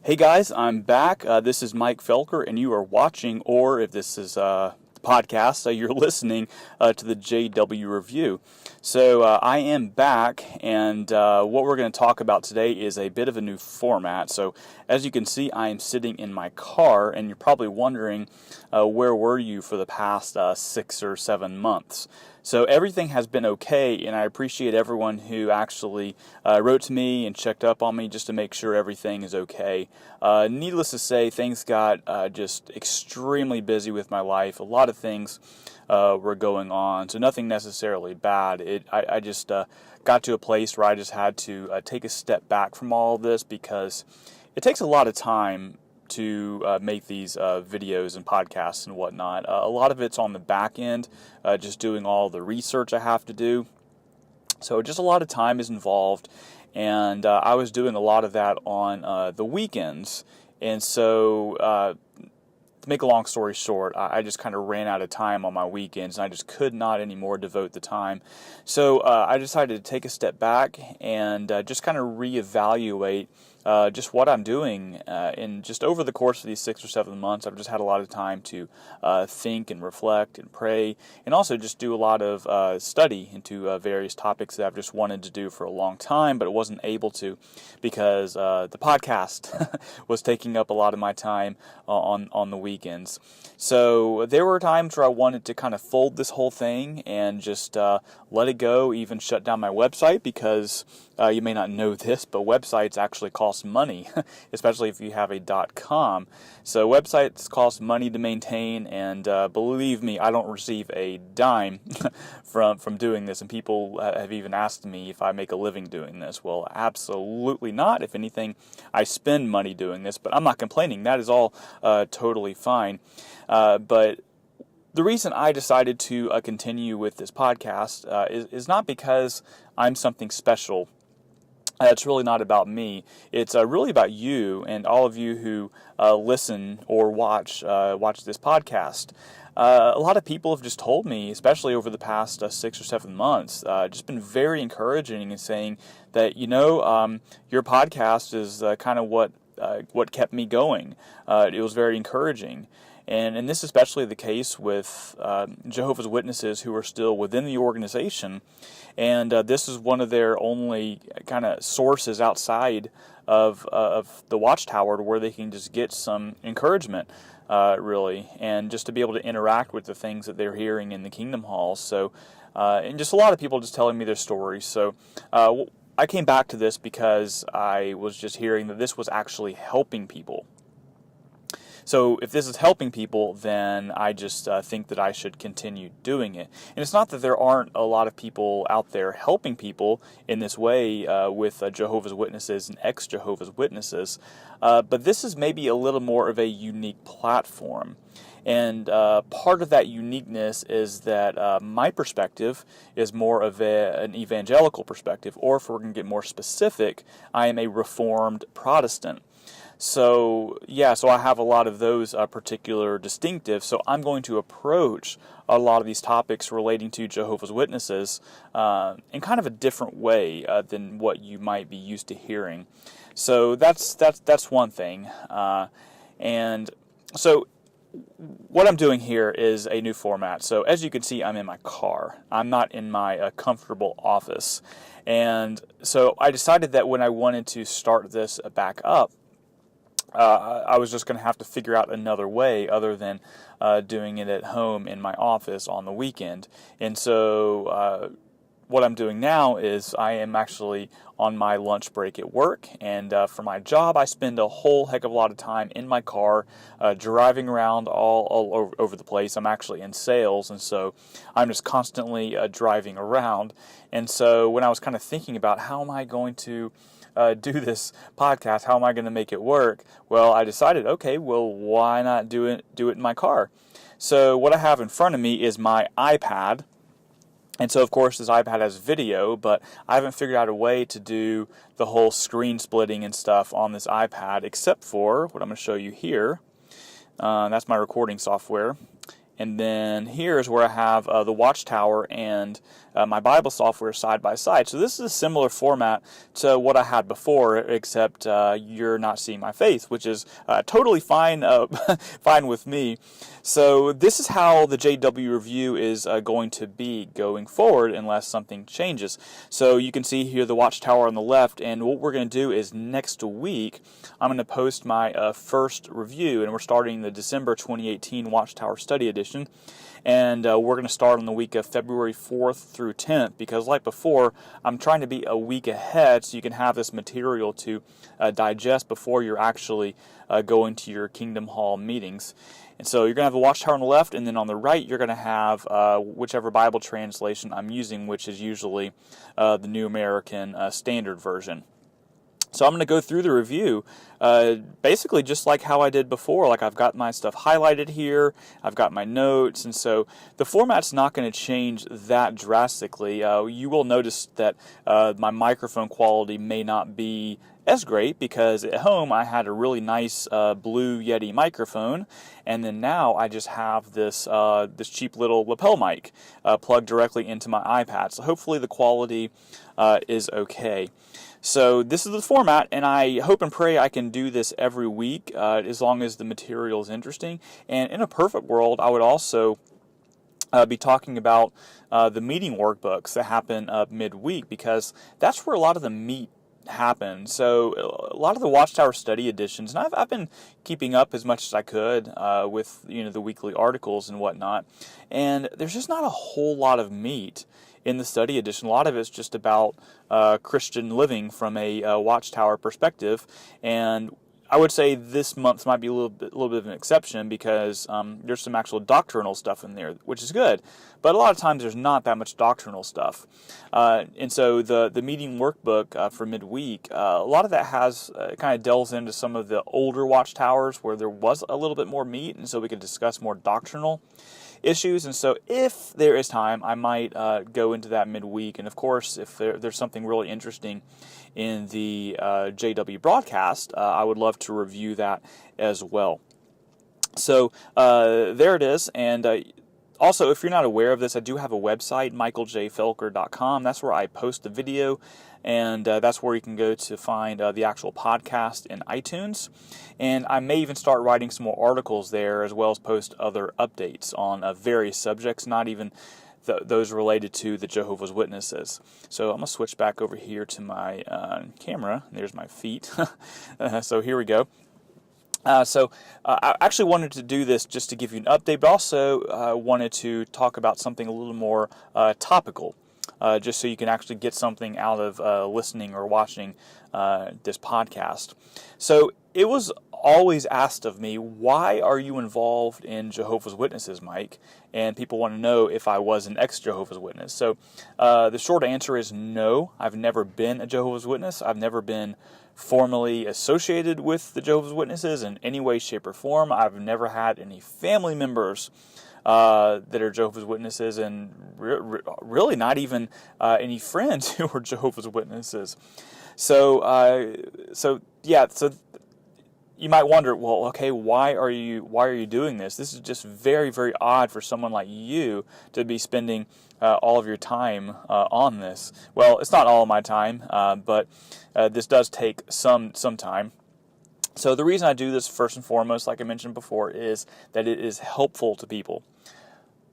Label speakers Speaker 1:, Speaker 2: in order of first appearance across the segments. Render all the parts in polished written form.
Speaker 1: Hey guys, I'm back. This is Mike Felker, and you are watching, or if this is a podcast, you're listening to the JW Review. So I am back, and what we're going to talk about today is a bit of a new format. So as you can see, I am sitting in my car, and you're probably wondering where were you for the past 6 or 7 months. So everything has been okay, and I appreciate everyone who actually wrote to me and checked up on me just to make sure everything is okay. Needless to say, things got just extremely busy with my life. A lot of things were going on, so nothing necessarily bad. I just got to a place where I just had to take a step back from all of this because it takes a lot of time to make these videos and podcasts and whatnot. A lot of it's on the back end, just doing all the research I have to do. So just a lot of time is involved, and I was doing a lot of that on the weekends. And so to make a long story short, I just kind of ran out of time on my weekends, and I just could not anymore devote the time. So I decided to take a step back and just kind of reevaluate just what I'm doing. And just over the course of these 6 or 7 months, I've just had a lot of time to think and reflect and pray, and also just do a lot of study into various topics that I've just wanted to do for a long time, but wasn't able to because the podcast was taking up a lot of my time on the weekends. So there were times where I wanted to kind of fold this whole thing and just let it go, even shut down my website, because you may not know this, but websites actually cost money, especially if you have a .com. So websites cost money to maintain, and believe me, I don't receive a dime from doing this. And people have even asked me if I make a living doing this. Well, absolutely not. If anything, I spend money doing this, but I'm not complaining. That is all totally fine. But the reason I decided to continue with this podcast is not because I'm something special. It's really not about me. It's really about you and all of you who listen or watch this podcast. A lot of people have just told me, especially over the past 6 or 7 months, just been very encouraging and saying that, your podcast is kind of what kept me going. It was very encouraging. And this is especially the case with Jehovah's Witnesses who are still within the organization. And this is one of their only kind of sources outside of the Watchtower where they can just get some encouragement, really, and just to be able to interact with the things that they're hearing in the Kingdom Halls. So, and just a lot of people just telling me their stories. So, I came back to this because I was just hearing that this was actually helping people. So if this is helping people, then I just think that I should continue doing it. And it's not that there aren't a lot of people out there helping people in this way with Jehovah's Witnesses and ex-Jehovah's Witnesses, but this is maybe a little more of a unique platform. And part of that uniqueness is that my perspective is more of an evangelical perspective, or if we're going to get more specific, I am a Reformed Protestant. So I have a lot of those particular distinctives. So I'm going to approach a lot of these topics relating to Jehovah's Witnesses in kind of a different way than what you might be used to hearing. So that's one thing. And so what I'm doing here is a new format. So as you can see, I'm in my car. I'm not in my comfortable office. And so I decided that when I wanted to start this back up, I was just going to have to figure out another way other than doing it at home in my office on the weekend. And so what I'm doing now is I am actually on my lunch break at work. And for my job, I spend a whole heck of a lot of time in my car, driving around all over the place. I'm actually in sales, and so I'm just constantly driving around. And so when I was kind of thinking about how am I going to do this podcast, how am I going to make it work? Well, I decided, okay, well, why not do it in my car? So what I have in front of me is my iPad. And so, of course, this iPad has video, but I haven't figured out a way to do the whole screen splitting and stuff on this iPad, except for what I'm going to show you here. That's my recording software. And then here's where I have the Watchtower and my Bible software side by side. So this is a similar format to what I had before, except you're not seeing my face, which is totally fine, fine with me. So this is how the JW Review is going to be going forward unless something changes. So you can see here the Watchtower on the left, and what we're going to do is next week I'm going to post my first review, and we're starting the December 2018 Watchtower Study Edition. And we're going to start on the week of February 4th through 10th, because like before, I'm trying to be a week ahead so you can have this material to digest before you're actually going to your Kingdom Hall meetings. And so you're going to have the Watchtower on the left, and then on the right you're going to have whichever Bible translation I'm using, which is usually the New American Standard Version. So I'm going to go through the review basically just like how I did before. Like I've got my stuff highlighted here, I've got my notes, and so the format's not going to change that drastically. You will notice that my microphone quality may not be as great because at home I had a really nice Blue Yeti microphone, and then now I just have this this cheap little lapel mic plugged directly into my iPad. So hopefully the quality is okay. So this is the format, and I hope and pray I can do this every week as long as the material is interesting. And in a perfect world, I would also be talking about the meeting workbooks that happen midweek, because that's where a lot of the meat happen. So a lot of the Watchtower study editions, and I've been keeping up as much as I could with the weekly articles and whatnot, and there's just not a whole lot of meat in the study edition. A lot of it's just about Christian living from a Watchtower perspective, and I would say this month might be a little bit of an exception because there's some actual doctrinal stuff in there, which is good. But a lot of times there's not that much doctrinal stuff. And so the meeting workbook for midweek, a lot of that has kind of delves into some of the older Watchtowers where there was a little bit more meat, and so we could discuss more doctrinal issues. And so if there is time, I might go into that midweek. And of course, if there's something really interesting in the JW broadcast, I would love to review that as well. So there it is. And also, if you're not aware of this, I do have a website, michaeljfelker.com. That's where I post the video, and that's where you can go to find the actual podcast in iTunes. And I may even start writing some more articles there, as well as post other updates on various subjects, not even those related to the Jehovah's Witnesses. So I'm going to switch back over here to my camera. There's my feet. So here we go. So I actually wanted to do this just to give you an update, but also wanted to talk about something a little more topical, just so you can actually get something out of listening or watching this podcast. So it was always asked of me, why are you involved in Jehovah's Witnesses, Mike? And people want to know if I was an ex-Jehovah's Witness. So the short answer is no. I've never been a Jehovah's Witness. I've never been formally associated with the Jehovah's Witnesses in any way, shape, or form. I've never had any family members that are Jehovah's Witnesses, and really not even any friends who are Jehovah's Witnesses. So you might wonder, well, okay, why are you doing this? This is just very, very odd for someone like you to be spending all of your time on this. Well, it's not all of my time, but this does take some time. So the reason I do this, first and foremost, like I mentioned before, is that it is helpful to people.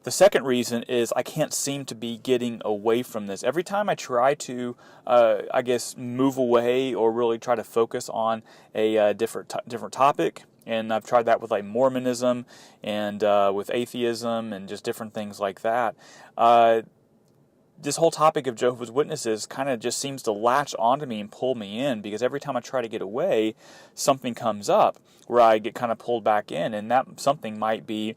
Speaker 1: The second reason is I can't seem to be getting away from this. Every time I try to, move away or really try to focus on a different topic, and I've tried that with like Mormonism and with atheism and just different things like that. This whole topic of Jehovah's Witnesses kind of just seems to latch onto me and pull me in, because every time I try to get away, something comes up where I get kind of pulled back in, and that something might be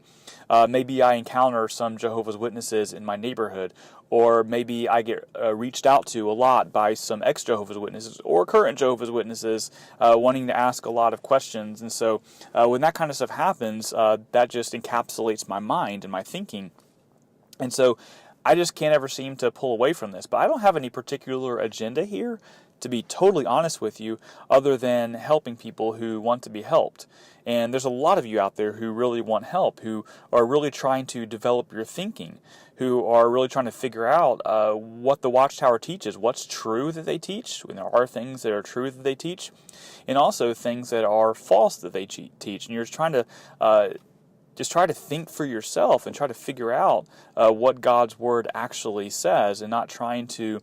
Speaker 1: maybe I encounter some Jehovah's Witnesses in my neighborhood, or maybe I get reached out to a lot by some ex-Jehovah's Witnesses or current Jehovah's Witnesses wanting to ask a lot of questions. And so when that kind of stuff happens, that just encapsulates my mind and my thinking. And so I just can't ever seem to pull away from this. But I don't have any particular agenda here to be totally honest with you, other than helping people who want to be helped. And there's a lot of you out there who really want help, who are really trying to develop your thinking, who are really trying to figure out what the Watchtower teaches, what's true that they teach, when there are things that are true that they teach, and also things that are false that they teach. And you're trying to just try to think for yourself and try to figure out what God's Word actually says, and not trying to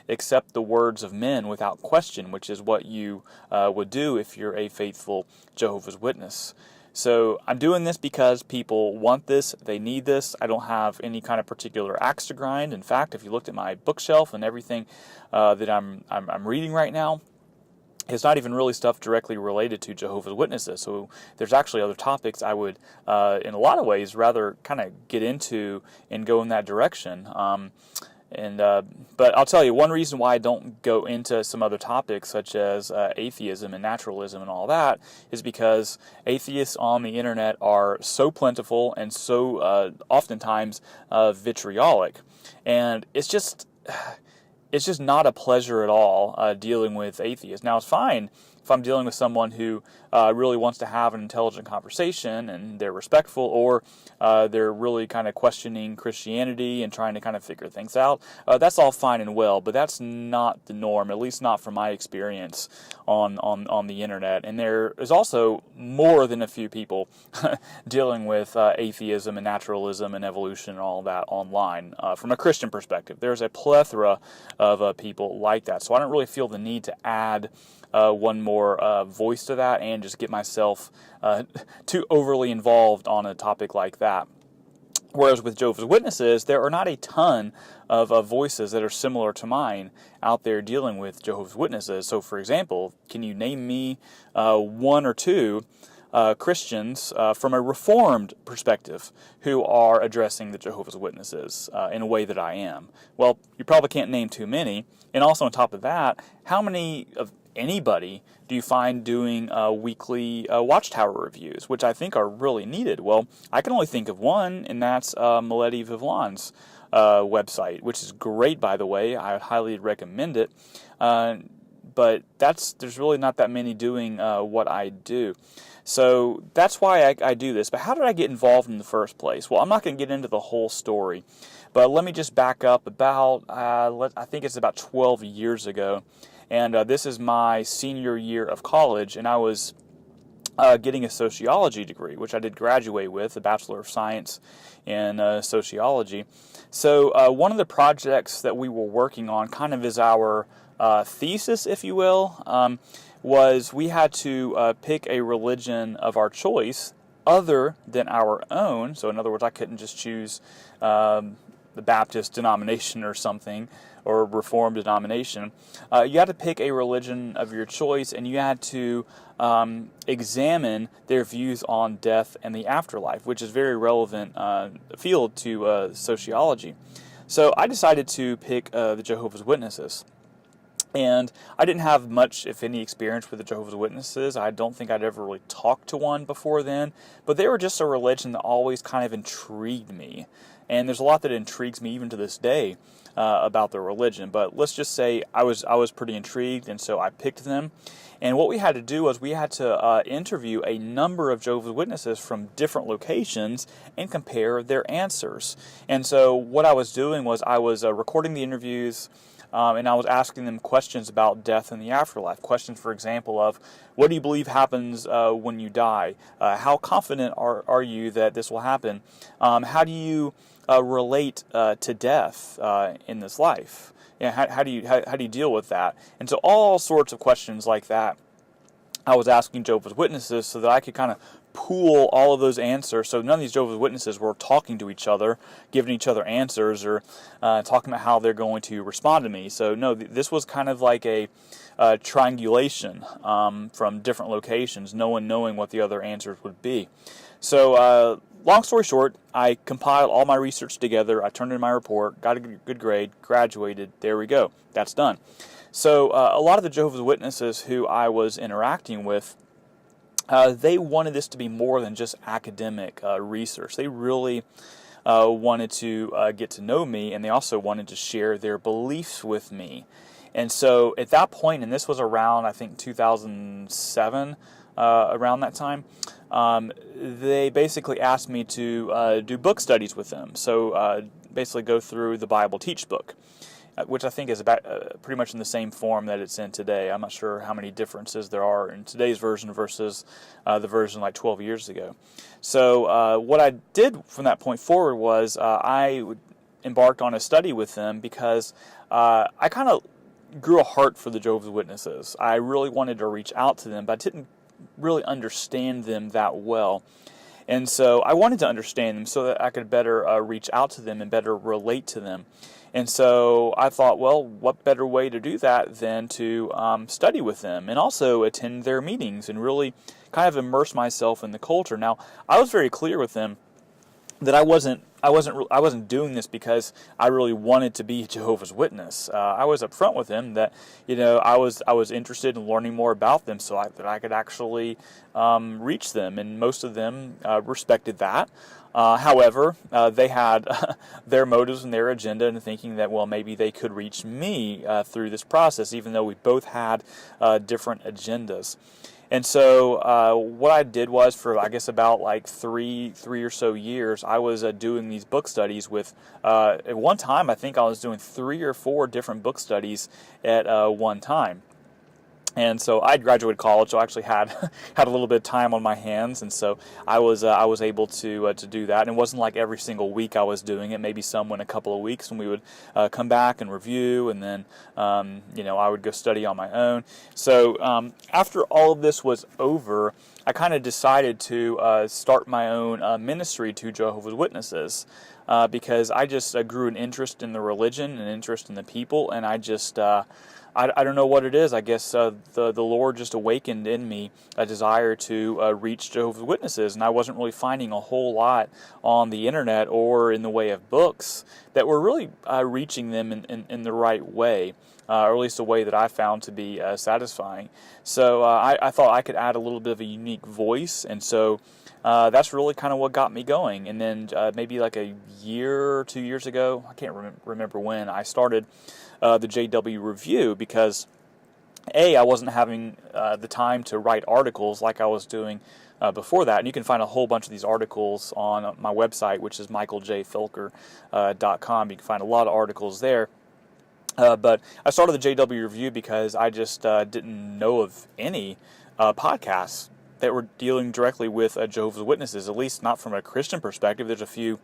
Speaker 1: accept the words of men without question, which is what you would do if you're a faithful Jehovah's Witness. So I'm doing this because people want this, they need this. I don't have any kind of particular axe to grind. In fact, if you looked at my bookshelf and everything that I'm reading right now, it's not even really stuff directly related to Jehovah's Witnesses. So there's actually other topics I would, in a lot of ways, rather kind of get into and go in that direction. But I'll tell you, one reason why I don't go into some other topics, such as atheism and naturalism and all that, is because atheists on the internet are so plentiful and so oftentimes vitriolic. And it's just not a pleasure at all dealing with atheists. Now, it's fine if I'm dealing with someone who really wants to have an intelligent conversation and they're respectful, or they're really kind of questioning Christianity and trying to kind of figure things out. That's all fine and well, but that's not the norm, at least not from my experience on the internet. And there is also more than a few people dealing with atheism and naturalism and evolution and all that online. From a Christian perspective, there's a plethora of people like that. So I don't really feel the need to add one more voice to that and just get myself too overly involved on a topic like that. Whereas with Jehovah's Witnesses, there are not a ton of voices that are similar to mine out there dealing with Jehovah's Witnesses. So, for example, can you name me one or two Christians from a Reformed perspective who are addressing the Jehovah's Witnesses in a way that I am? Well, you probably can't name too many. And also on top of that, how many of anybody do you find doing weekly Watchtower reviews, which I think are really needed? Well, I can only think of one, and that's Mileti Vivlan's website, which is great, by the way. I would highly recommend it. But there's really not that many doing what I do. So that's why I do this. But how did I get involved in the first place? Well, I'm not going to get into the whole story, but let me just back up about, I think it's about 12 years ago. And this is my senior year of college, and I was getting a sociology degree, which I did graduate with, a Bachelor of Science in sociology. So one of the projects that we were working on, kind of as our thesis, if you will, was we had to pick a religion of our choice other than our own. So in other words, I couldn't just choose the Baptist denomination or something, or Reformed denomination. You had to pick a religion of your choice, and you had to examine their views on death and the afterlife, which is very relevant field to sociology. So I decided to pick the Jehovah's Witnesses. And I didn't have much, if any, experience with the Jehovah's Witnesses. I don't think I'd ever really talked to one before then. But they were just a religion that always kind of intrigued me. And there's a lot that intrigues me even to this day about their religion. But let's just say I was pretty intrigued, and so I picked them. And what we had to do was we had to interview a number of Jehovah's Witnesses from different locations and compare their answers. And so what I was doing was I was recording the interviews, and I was asking them questions about death and the afterlife. Questions, for example, of what do you believe happens when you die? How confident are you that this will happen? How do you relate to death in this life? How do you deal with that? And so all sorts of questions like that I was asking Jehovah's Witnesses so that I could kind of pool all of those answers. So none of these Jehovah's Witnesses were talking to each other, giving each other answers, or talking about how they're going to respond to me. So no, this was kind of like a triangulation from different locations, no one knowing what the other answers would be. So long story short, I compiled all my research together, I turned in my report, got a good grade, graduated, there we go, that's done. So a lot of the Jehovah's Witnesses who I was interacting with, they wanted this to be more than just academic research. They really wanted to get to know me, and they also wanted to share their beliefs with me. And so at that point, and this was around, I think, 2007, around that time, they basically asked me to do book studies with them. So basically go through the Bible Teach book, which I think is about pretty much in the same form that it's in today. I'm not sure how many differences there are in today's version versus the version like 12 years ago. So what I did from that point forward was I embarked on a study with them because I kind of grew a heart for the Jehovah's Witnesses. I really wanted to reach out to them, but I didn't really understand them that well. And so I wanted to understand them so that I could better reach out to them and better relate to them. And so I thought, well, what better way to do that than to study with them and also attend their meetings and really kind of immerse myself in the culture. Now, I was very clear with them that I wasn't doing this because I really wanted to be a Jehovah's Witness. I was upfront with them that I was interested in learning more about them so that I could actually reach them, and most of them respected that. However, they had their motives and their agenda in thinking that, well, maybe they could reach me through this process, even though we both had different agendas. And so what I did was for, I guess, about like three or so years, I was doing these book studies with, at one time, I think I was doing 3 or 4 different book studies at one time. And so I graduated college, so I actually had a little bit of time on my hands, and so I was able to do that. And it wasn't like every single week I was doing it. Maybe some went a couple of weeks, and we would come back and review, and then I would go study on my own. So after all of this was over, I kind of decided to start my own ministry to Jehovah's Witnesses. Because I just grew an interest in the religion, an interest in the people, and I just I don't know what it is. I guess the Lord just awakened in me a desire to reach Jehovah's Witnesses, and I wasn't really finding a whole lot on the internet or in the way of books that were really reaching them in the right way, or at least a way that I found to be satisfying. So I thought I could add a little bit of a unique voice, and so that's really kind of what got me going. And then maybe like a year or 2 years ago, I can't remember when, I started the JW Review because, I wasn't having the time to write articles like I was doing before that. And you can find a whole bunch of these articles on my website, which is michaeljfelker.com. You can find a lot of articles there. But I started the JW Review because I just didn't know of any podcasts that were dealing directly with Jehovah's Witnesses, at least not from a Christian perspective. There's a few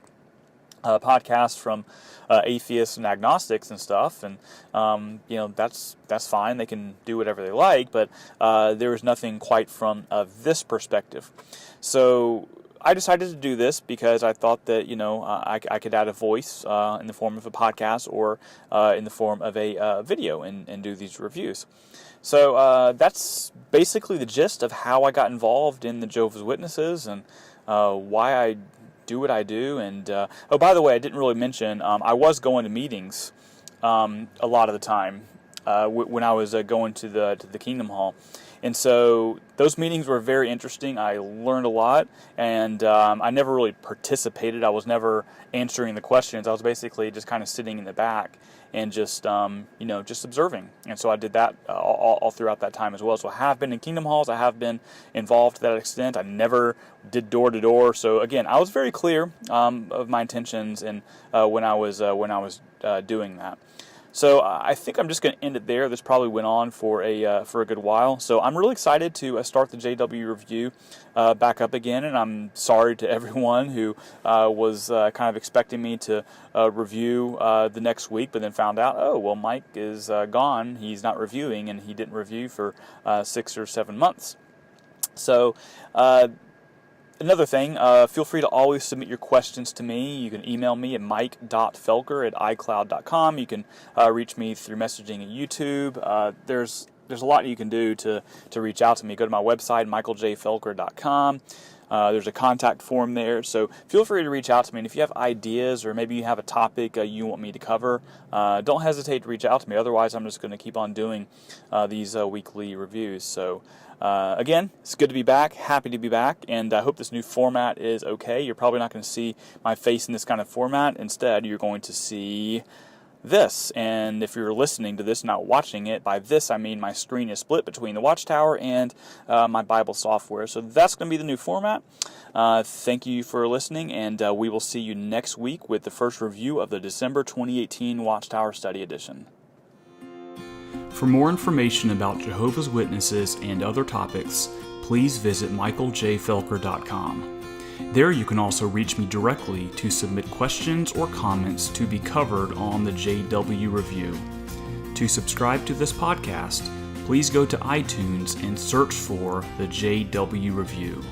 Speaker 1: podcasts from atheists and agnostics and stuff, and that's fine. They can do whatever they like, but there was nothing quite from this perspective. So I decided to do this because I thought that I could add a voice in the form of a podcast or in the form of a video and do these reviews. So that's basically the gist of how I got involved in the Jehovah's Witnesses and why I do what I do. And by the way, I didn't really mention I was going to meetings a lot of the time when I was going to the Kingdom Hall. And so those meetings were very interesting. I learned a lot, and I never really participated. I was never answering the questions. I was basically just kind of sitting in the back and just just observing. And so I did that all throughout that time as well. So I have been in Kingdom Halls. I have been involved to that extent. I never did door to door. So again, I was very clear of my intentions and when I was doing that. So I think I'm just going to end it there. This probably went on for a good while. So I'm really excited to start the JW Review back up again, and I'm sorry to everyone who was kind of expecting me to review the next week, but then found out, oh, well, Mike is gone. He's not reviewing, and he didn't review for 6 or 7 months. So another thing, feel free to always submit your questions to me. You can email me at mike.felker@icloud.com. You can reach me through messaging at YouTube. There's a lot you can do to reach out to me. Go to my website, michaeljfelker.com. There's a contact form there, so feel free to reach out to me. And if you have ideas or maybe you have a topic you want me to cover, don't hesitate to reach out to me. Otherwise, I'm just going to keep on doing these weekly reviews. So again, it's good to be back, happy to be back, and I hope this new format is okay. You're probably not going to see my face in this kind of format. Instead, you're going to see this. And if you're listening to this, not watching it, by this I mean my screen is split between the Watchtower and my Bible software. So that's going to be the new format. Thank you for listening, and we will see you next week with the first review of the December 2018 Watchtower Study Edition. For more information about Jehovah's Witnesses and other topics, please visit michaeljfelker.com. There you can also reach me directly to submit questions or comments to be covered on the JW Review. To subscribe to this podcast, please go to iTunes and search for the JW Review.